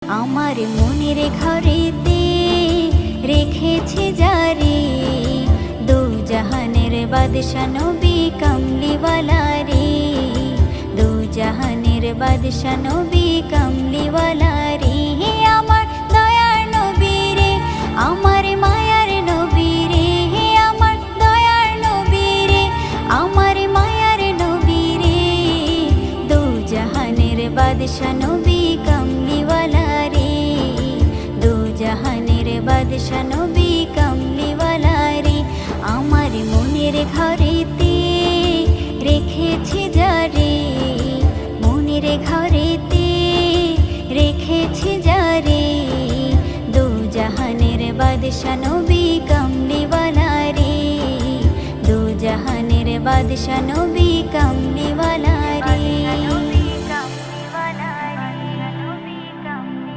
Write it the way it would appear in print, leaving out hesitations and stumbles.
আমার মনের ঘরেতে রেখেছি জারি, দু জাহানের বাদশা নবী কামলিওয়ালা রে, দু জাহানের বাদশা নবী কামলিওয়ালা রে। আমার দয়ার নবী রে, আমার মায়ার নবী রে, আমার দয়ার নবী রে, আমার মায়ার নবী রে, দু জাহানের বাদশা নবী কামলিওয়ালা রে, দু জাহানের বাদশা নবী কামলিওয়ালা রে। আমার মনের ঘরেতে রেখেছি জারি, মনের ঘরেতে রেখেছি জারি, দু জাহানের বাদশা নবী কামলিওয়ালা রে, দু জাহানের বাদশা নবী কামলিওয়ালা